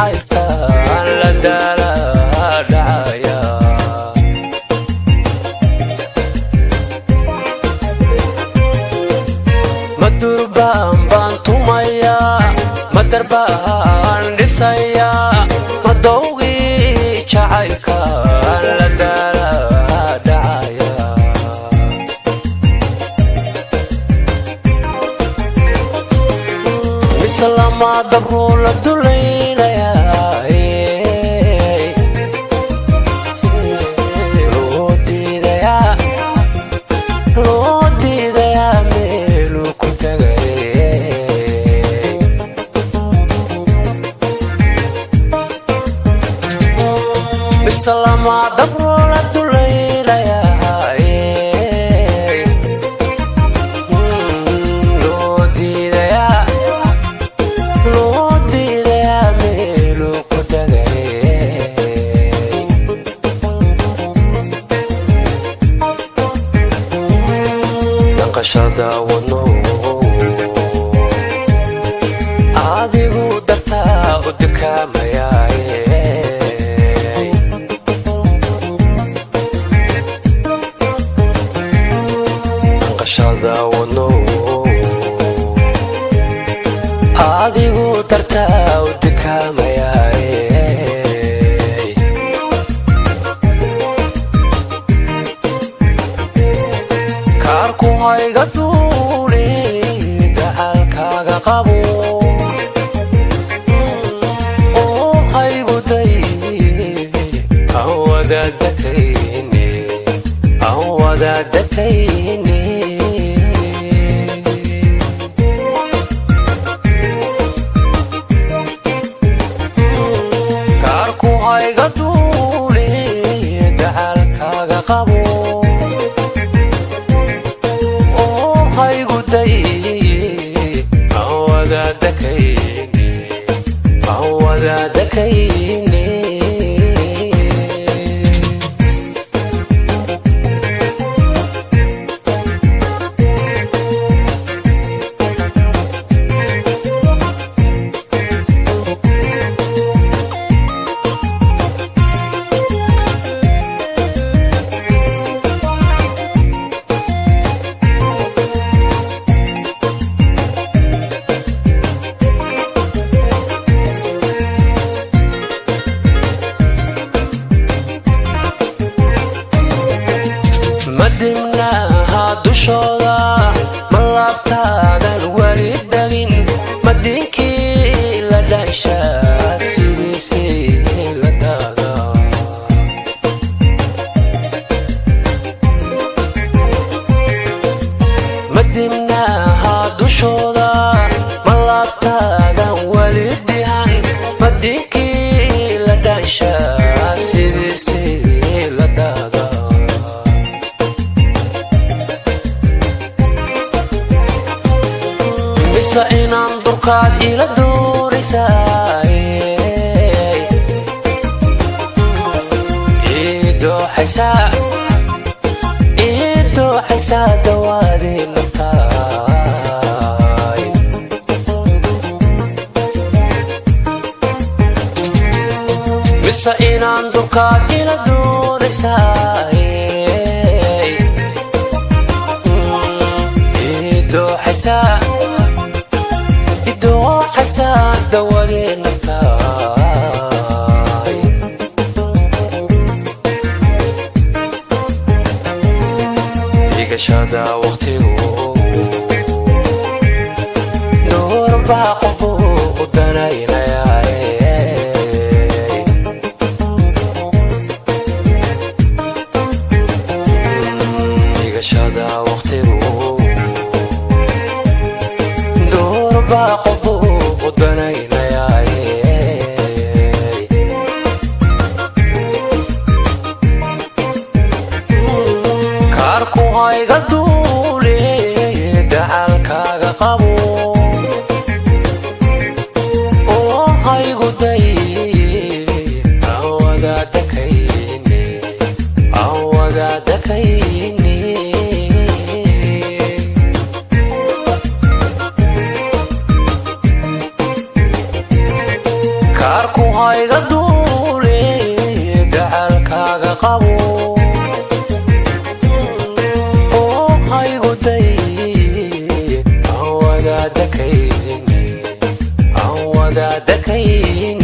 jacaylka la daala dhacaya madurbaan baan tumaya madarbaan dhisaya madowgii jacaylka la daala dhacaya mislama dabro la duleynaya loo diidaya meelu ku tagay mislama dabro la duleynaya qashada wano adigu dartaa u dukaamayay qashada wano adigu dartaa u dukaamayay hayga duule dacalkaaga qabo oo haygu day aan wadaadakayne kaarku hayga duule dacalkaaga qabo wadadakayne madimnaha dushooda ma laabtaadan wali dhagin madiinkii la dhaashaad sidiisii la daaga madimnaha dushooda ma laabtaadan wali dhihan madiinkii la dhaashaad sidiisii la daaga bisa inaan durkaad ila dooraysay idooxaysaa dawaadii naftaay bisa inaan durkaad ila dooraysay idooxaysaa dawaadii naftaay igashada waqtigu door baa qofku u danaynayay igashada waqtigu door baa qofku u danaynayay kaarku hayga duule dacalkaaga qabo oo haygu day aan wadaadakayne kaarku hayga duule dacalkaaga qabo oo haygu day aan wadaadakayn